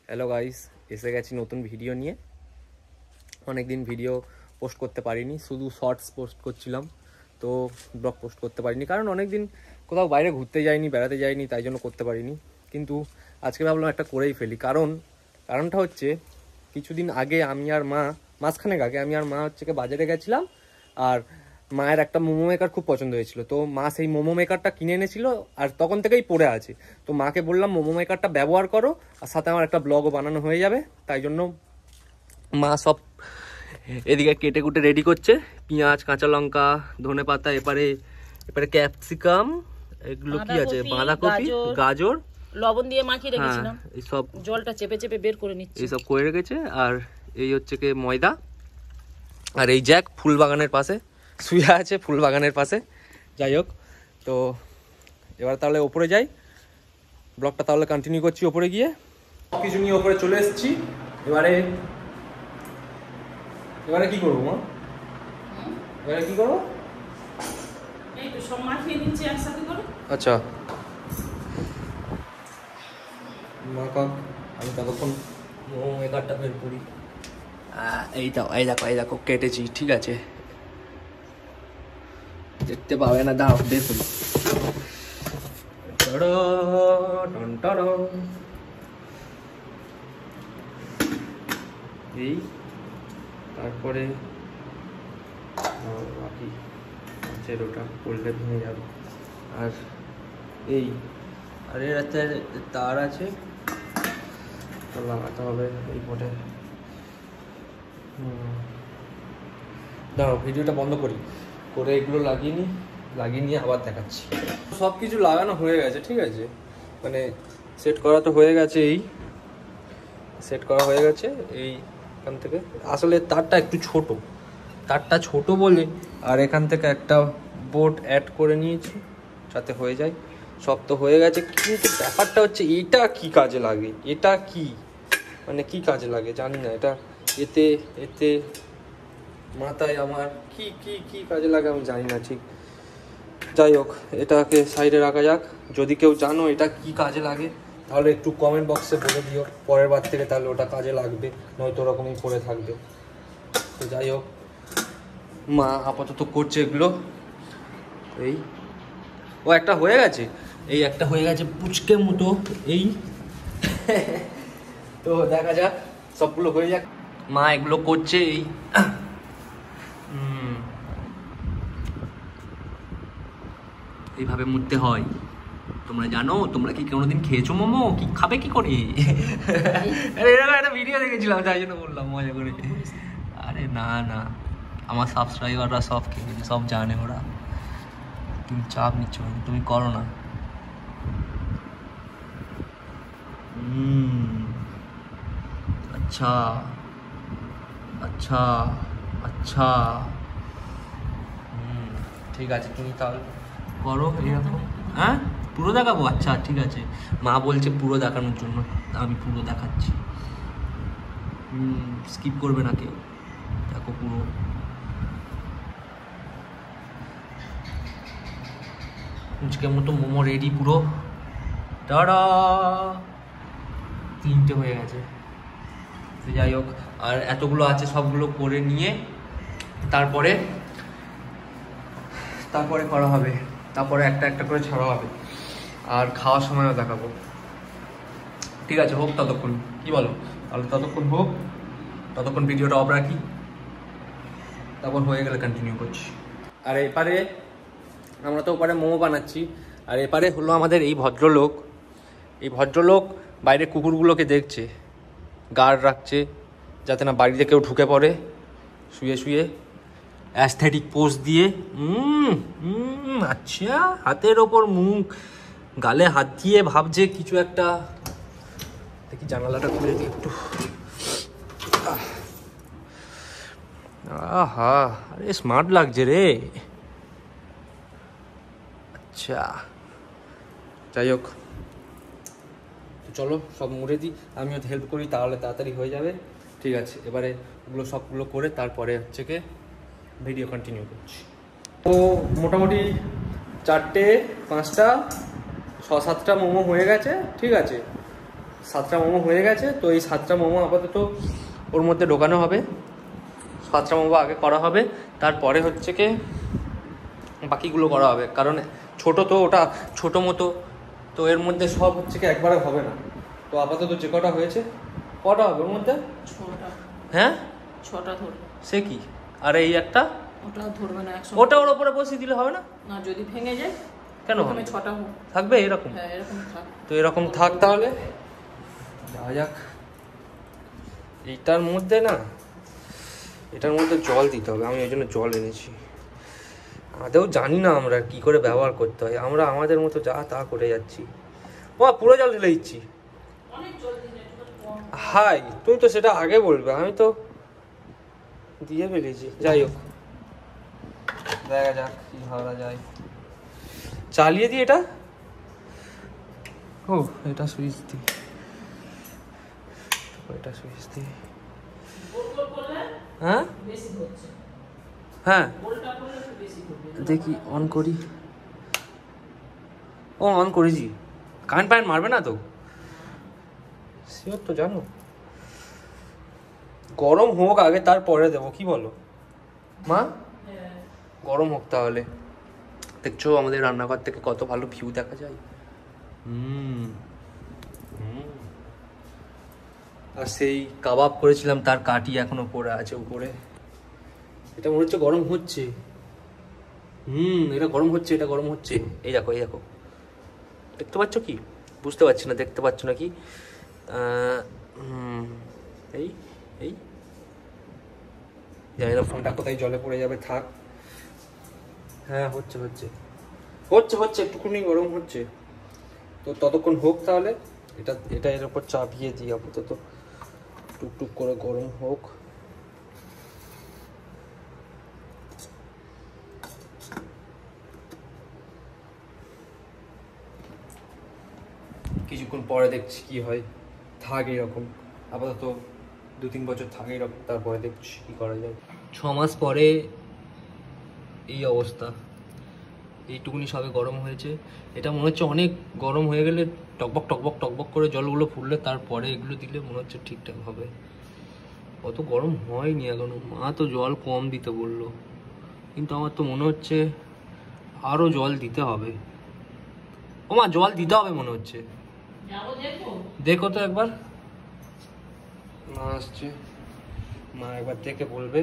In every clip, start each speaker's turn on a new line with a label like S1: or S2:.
S1: Hello guys, এসে গেছি নতুন ভিডিও নিয়ে। অনেকদিন ভিডিও পোস্ট করতে পারিনি, শুধু শর্টস পোস্ট করছিলাম, তো ব্লগ পোস্ট করতে পারিনি কারণ অনেকদিন কোথাও বাইরে ঘুরতে যাইনি, বেড়াতে যাইনি, তাই জন্য করতে পারিনি। কিন্তু আজকে ভাবলাম একটা করেই ফেলি, কারণটা হচ্ছে কিছুদিন আগে মাসখানেক আগে আমি আর মা হচ্ছে বাজারে গেছিলাম, আর মায়ের একটা মোমো মেকার খুব পছন্দ হয়েছিল, তো মা সেই মোমো মেকারটা কিনে এনেছিল আর তখন থেকেই পড়ে আছে। তো মাকে বললাম মোমো মেকারটা ব্যবহার করো, আর সাথে আমার একটা ব্লগও বানানো হয়ে যাবে। তাই জন্য মা সব এদিকে কেটে কুটে রেডি করছে, পেঁয়াজ, কাঁচা লঙ্কা, ধনে পাতা, এপারে ক্যাপসিকাম, এগুলো কি আছে, বাঁধাকপি, গাজর,
S2: লবণ দিয়ে মাখিয়ে রেখেছিলাম,
S1: এই সব
S2: জলটা চেপে চেপে বের করে নিচ্ছি,
S1: এই সব করে রেখেছে। আর এই হচ্ছে কি ময়দা, আর এই জ্যাক ফুল বাগানের পাশে শুয়ে আছে, ফুল বাগানের পাশে। যাই হোক, তো এবার তাহলে ওপরে যাই, ব্লগটা তাহলে কন্টিনিউ করছি। ওপরে গিয়ে কিছু নিয়ে ওপরে চলে এসেছি। এবারে কি করবো মা? এবারে কি করবো?
S2: এই তো সব মাখিয়ে দিচ্ছি একসাথে করে।
S1: আচ্ছা মাখাক, আমি ততক্ষণ মোমো মেকারটা বের করি। এই দেখো কেটেছি, ঠিক আছে, দেখতে পাবে না, দাও বের করি। এই তারপরে বাকি মাছের ওটা করলে ভেঙে যাবে। আর এই আর এর একটা তার আছে, লাগাতে হবে এই পটে। দাঁড়াও, ভিডিওটা বন্ধ করে এগুলো লাগিয়ে নিয়ে আবার দেখাচ্ছি। সব কিছু লাগানো হয়ে গেছে, ঠিক আছে, মানে সেট করা তো হয়ে গেছে, সেট করা হয়ে গেছে এইখান থেকে। আসলে তারটা একটু ছোট বলে আর এখান থেকে একটা বোর্ড অ্যাড করে নিয়েছি যাতে হয়ে যায়। সব তো হয়ে গেছে, কিন্তু ব্যাপারটা হচ্ছে এটা কি কাজে লাগে, এটা কি মানে কি কাজে লাগে জানি না। এটা এতে মাথায় আমার কি কাজে লাগে আমি জানি না ঠিক। যাই হোক, এটাকে সাইডে রাখা যাক। যদি কেউ জানো এটা কি কাজে লাগে তাহলে একটু কমেন্ট বক্সে বলে দিও, পরের বার থেকে তাহলে ওটা কাজে লাগবে, নয়তো ওরকমই পড়ে থাকবে। তো যাই হোক, মা আপাতত করছে এগুলো। এই একটা হয়ে গেছে, একটা হয়ে গেছে পুচকে মতো। এই তো দেখা যাক, সবগুলো হয়ে যাক। মা এগুলো করছে, এইভাবে মুড়তে হয়। তোমরা জানো? তোমরা কি কোনোদিন খেয়েছো মোমো? কি খাবে কি করে? এরকম একটা ভিডিও দেখেছিলাম, তাই জন্য বললাম মজা করে। আরে না, আমার সাবস্ক্রাইবাররা সব খেয়েছে, সব জানে ওরা। তুমি চাপ নিচ্ছ, তুমি করো না। আচ্ছা, ঠিক আছে, তুমি তাহলে করো এরকম। হ্যাঁ, পুরো দেখাবো? আচ্ছা ঠিক আছে, মা বলছে পুরো দেখানোর জন্য, আমি পুরো দেখাচ্ছি। স্কিপ করবে না কেউ, দেখো পুরো। আজকের মতো মোমো রেডি পুরো। টাটা, 3টে হয়ে গেছে। যাই হোক, আর এতগুলো আছে, সবগুলো করে নিয়ে তারপরে করা হবে, তারপরে একটা করে ছাড়া হবে, আর খাওয়ার সময়ও দেখাবো। ঠিক আছে, হোক ততক্ষণ, কি বলো? তাহলে ততক্ষণ হোক, ততক্ষণ ভিডিওটা অফ রাখি, তারপর হয়ে গেলে কন্টিনিউ করছি। আর এপারে আমরা তো ওপারে মোমো বানাচ্ছি, আর এপারে হলো আমাদের এই ভদ্রলোক বাইরে কুকুরগুলোকে দেখছে, গার্ড রাখছে যাতে না বাড়িতে কেউ ঢুকে পড়ে, শুয়ে অ্যাস্থেটিক পোজ দিয়ে। আচ্ছা, হাতের ওপর মুখ, গালে হাত দিয়ে ভাবছে কিছু একটা। দেখি জানালাটা খুলে দিই একটু। আহা, আরে স্মার্ট লাগছে রে। আচ্ছা, যাই হোক, চলো সব মুড়ে দিই, আমিও হেল্প করি, তাহলে তাড়াতাড়ি হয়ে যাবে। ঠিক আছে, এবারে ওগুলো সবগুলো করে তারপরে হচ্ছে কি ভিডিও কন্টিনিউ করছি। তো মোটামুটি 4টে 5টা 6-7টা মোমো হয়ে গেছে, ঠিক আছে। 7টা মোমো হয়ে গেছে, তো এই 7টা মোমো আপাতত ওর মধ্যে ঢোকানো হবে। 7টা মোমো আগে করা হবে, তারপরে হচ্ছে কি বাকিগুলো করা হবে, কারণ ছোট তো ওটা ছোট মতো, তো এর মধ্যে সব হচ্ছে কি একবারে হবে না। তো আপাতত যে কটা হয়েছে, কটা হবে ওর মধ্যে?
S2: 6টা।
S1: হ্যাঁ
S2: 6টা ধরবে।
S1: সে কি, আর এই একটা
S2: ওটা ধরবে না,
S1: ওটা ওর উপরে বসিয়ে দিলে হবে না?
S2: না, যদি ভেঙে যায়
S1: কেন
S2: ওখানে 6টা
S1: থাকবে এরকম?
S2: হ্যাঁ এরকম থাক।
S1: তো এরকম থাক তাহলে যাওয়া যাক। এটার মধ্যে না, এটার মধ্যে জল দিতে হবে, আমি ওই জন্য জল এনেছি। আদেও জানি না আমরা কি করে ব্যবহার করতে হয়, আমরা আমাদের মতো যা তা করে যাচ্ছি। ও পুরো জল ঢেলে দিচ্ছি।
S2: অনেক জল দিলে একটু কম।
S1: হাই, তুমি তো সেটা আগে বলবে, আমি তো দিয়ে ফেলেছি। যাই হোক, দেখা যাক কি ভাবা যায়। চালিয়ে দিই এটা। ও এটা সুইচ দিই, এটা সুইচ দিই।
S2: গোল গোল করলে
S1: হ্যাঁ
S2: বেশি হচ্ছে,
S1: হ্যাঁ
S2: গোলটা করলে একটু বেশি করবে।
S1: দেখি অন করি। ও অন করেছি, কারেন্ট প্যান্ট মারবে না তো? শিওর তো জানো? গরম হোক আগে, তারপরে দেবো, কি বলো মা?
S2: হ্যাঁ
S1: গরম হোক তাহলে। দেখছো আমাদের রান্নাঘর থেকে কত ভালো ভিউ দেখা যায়। আর সেই কাবাব করেছিলাম তার কাঠি এখনো পড়ে আছে উপরে। এটা মনে হচ্ছে গরম হচ্ছে। এটা গরম হচ্ছে, এটা গরম হচ্ছে। এই দেখো, এই দেখো, দেখতে পাচ্ছ কি? বুঝতে পারছি না, দেখতে পাচ্ছ নাকি? এই এই জানি না ফোনটা কোথায় জলে পড়ে যাবে, থাক। হ্যাঁ হচ্ছে হচ্ছে হচ্ছে হচ্ছে, একটুখানি গরম হচ্ছে। তো ততক্ষণ হোক তাহলে, এটা এটা এর উপর চাপিয়ে দিই আপাতত, টুকটুক করে গরম হোক। কিছুক্ষণ পরে দেখছি কি হয়। থাক এরকম, আপাতত 2-3 বছর থাক এরকম, তারপরে দেখছি কি করা যায়। 6 মাস পরে এই অবস্থা। এইটুকুনি সবে গরম হয়েছে। এটা মনে হচ্ছে অনেক গরম হয়ে গেলে টকবক টকবক টকবক করে জলগুলো ফুললে তারপরে এগুলো দিলে মনে হচ্ছে ঠিকঠাক হবে। অত গরম হয়নি এখনো। মা তো জল কম দিতে বললো, কিন্তু আমার তো মনে হচ্ছে আরও জল দিতে হবে। ও মা, জল দিতে হবে মনে হচ্ছে।
S2: যাবো দেখো,
S1: দেখো তো একবার। মা আসছে, মা একবার দেখে বলবে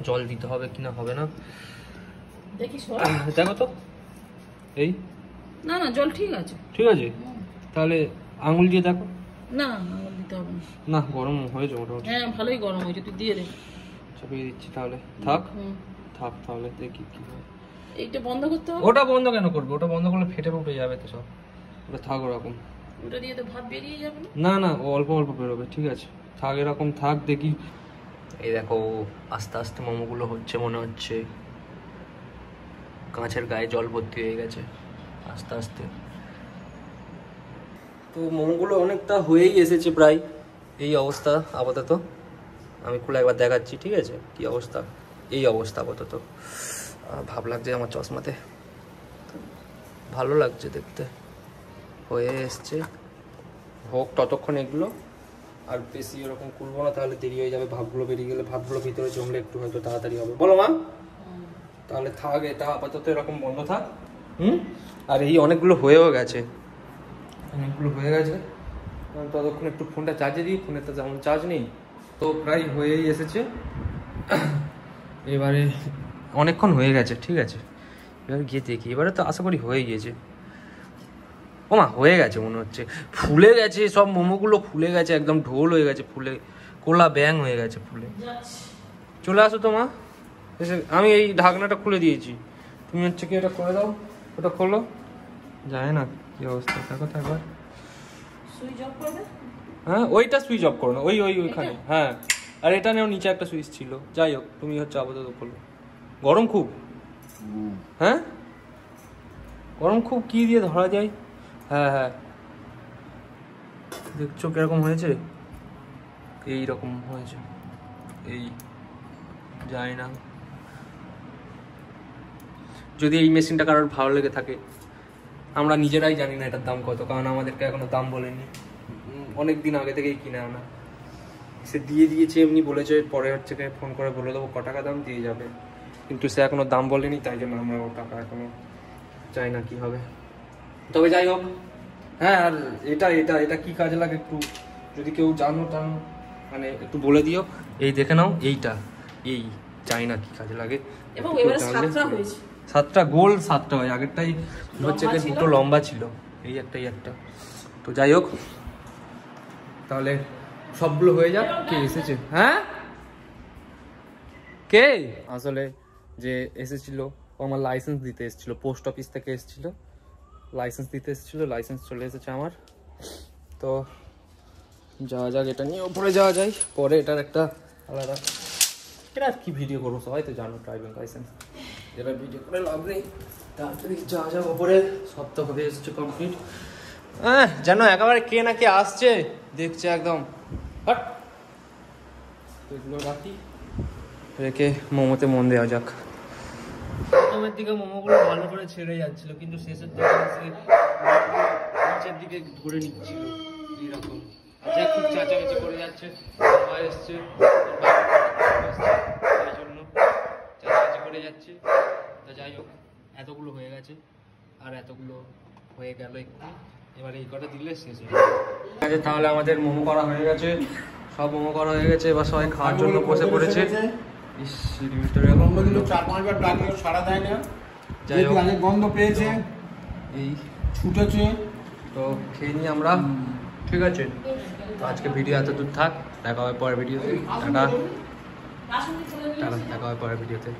S1: জল দিতে হবে কিনা, হবে না।
S2: দেখি সব
S1: দেখো তো। এই
S2: না না, জল ঠিক আছে।
S1: ঠিক আছে, তাহলে আঙুল দিয়ে দেখো।
S2: না আঙুল দিতে হবে না।
S1: না, গরম হয়েছে মোটামুটি।
S2: হ্যাঁ ভালোই গরম হয়েছে, তুই দিয়ে দে।
S1: চাপিয়ে দিচ্ছি তাহলে, থাক
S2: হুম।
S1: থাক তাহলে, দেখি কি হয়।
S2: এইটা বন্ধ করতে হবে।
S1: ওটা বন্ধ কেন করবে? ওটা বন্ধ করলে ফেটে ফুটে যাবে তো সব। ওটা থাক ওরকম।
S2: ওটা দিয়ে তো ভাত বেরিয়ে যাবে না।
S1: না না, ও অল্প অল্প বেরোবে, ঠিক আছে থাক এরকম থাক, দেখি। এই দেখো আস্তে আস্তে মোমোগুলো হচ্ছে মনে হচ্ছে। কাঁচের গায়ে জল ভর্তি হয়ে গেছে আস্তে আস্তে। তো মোমোগুলো অনেকটা হয়েই এসেছে প্রায়। এই অবস্থা আপাতত। আমি খুলে একবার দেখাচ্ছি, ঠিক আছে কি অবস্থা। এই অবস্থা আপাতত। ভাব লাগছে আমার চশমাতে, ভালো লাগছে দেখতে। হয়ে এসছে, হোক ততক্ষণ এগুলো। আর বেশি ওরকম করবো না, তাহলে দেরি হয়ে যাবে। ভাবগুলো বেরিয়ে গেলে, ভাবগুলো ভিতরে জমলে একটু হয়তো তাড়াতাড়ি হবে। বলো মা? তাহলে থাক, এটা আপাতত এরকম বন্ধ থাক। আর এই অনেকগুলো হয়েও গেছে, অনেকগুলো হয়ে গেছে। ততক্ষণ একটু ফোনটা চার্জে দিই, ফোনের তো যেমন চার্জ নেই। তো প্রায় হয়েই এসেছে। এবারে অনেকক্ষণ হয়ে গেছে, ঠিক আছে এবার গিয়ে দেখি। এবারে তো আশা করি হয়ে গিয়েছে। ও মা, হয়ে গেছে মনে হচ্ছে। ফুলে গেছে সব মোমোগুলো, ফুলে গেছে একদম, ঢোল হয়ে গেছে ফুলে, কোলা ব্যাং হয়ে গেছে ফুলে। চলে আসো তো মা এসে। আমি এই ঢাকনাটা খুলে দিয়েছি, তুমি হচ্ছে কি এটা করে দাও। ওটা খোলো, যায় না কি অবস্থা, দেখো তো একবার।
S2: সুইচ অফ করবে।
S1: হ্যাঁ ওইটা সুইচ অফ করো না, ওইখানে। হ্যাঁ, আর এটা নেও, নিচে একটা সুইচ ছিল। যাই হোক, তুমি হচ্ছে আপাতত খোলো। গরম খুব। হ্যাঁ গরম খুব, কি দিয়ে ধরা যায়? হ্যাঁ হ্যাঁ, দেখছো কিরকম হয়েছে? এইরকম হয়েছে। এই জানি না, যদি এই মেশিনটা কারোর ভালো লেগে থাকে। আমরা নিজেরাই জানি না এটার দাম কত, কারণ আমাদেরকে এখনো দাম বলেনি। অনেক দিন আগে থেকেই কিনে আনা। সে দিয়ে দিয়েছে, এমনি বলেছে পরে হচ্ছে ফোন করে বলে দেবো ক টাকা দাম, দিয়ে যাবে, কিন্তু সে এখনো দাম বলেনি, তাই জন্য আমরা ও টাকা এখনো চাই না কি হবে। তবে যাই হোক, হ্যাঁ আর এটা এটা এটা কি কাজে লাগে একটু যদি কেউ জানো টানো মানে একটু বলে দিও। এই দেখে নাও, এইটা এই চাই না কি কাজে লাগে।
S2: এবং এবারে 7টা হয়েছে,
S1: 7টা গোল 7টা হয়, আগেরটাই হচ্ছে
S2: লম্বা ছিল।
S1: দুটো লম্বা ছিল, এই একটা এই একটা। তো যাই হোক, তাহলে সবগুলো হয়ে যাক। কে এসেছে? হ্যাঁ কে? আসলে যে এসেছিল ও আমার লাইসেন্স দিতে এসেছিল, পোস্ট অফিস থেকে এসেছিল, লাইসেন্স দিতে এসেছিল, লাইসেন্স চলে এসেছে আমার। তো যাওয়া যাক, এটা নিয়ে ওপরে যাওয়া যায় পরে। এটার একটা আলাদা, এটা আর কি ভিডিও করবো, সবাই তো জানো ড্রাইভিং লাইসেন্স, যেটা ভিডিও করে লাভ নেই। তাড়াতাড়ি যাওয়া যাক ওপরে, সব তো হয়ে এসেছে কমপ্লিট। হ্যাঁ যেন একেবারে কে না কে আসছে দেখছে একদম। হাট, এগুলো রাখি, রেখে মোমোতে মন দেওয়া যাক। প্রথমের দিকে মোমোগুলো ভালো করে ছেড়ে যাচ্ছিল, কিন্তু শেষের দিকে এসে নিচের দিকে ঘুরে নিচ্ছিল এইরকম। আচ্ছা খুব চাচামেচি করে যাচ্ছে, বাবা এসছে, তাই জন্য চাচামেচি করে যাচ্ছে। তা যাই হোক, এতগুলো হয়ে গেছে আর এতগুলো হয়ে গেল একটু, এবার এই কটা দিলে শেষ হয়ে যাবে। তাহলে আমাদের মোমো করা হয়ে গেছে, সব মোমো করা হয়ে গেছে, এবার সবাই খাওয়ার জন্য বসে পড়েছে। ইস,
S3: গন্ধ কিন্তু 4-5 বার ডাকলেও সাড়া দেয় না,
S1: যাই হোক
S3: অনেক গন্ধ পেয়েছে,
S1: এই
S3: ছুটেছে।
S1: তো খেয়ে নিই আমরা, ঠিক আছে? তো আজকে ভিডিও এত দূর থাক, দেখা হবে পরের ভিডিওতে। টাটা,
S2: বাসন্তী চলে নিয়ে
S1: টাটা, দেখা হবে পরের ভিডিওতে।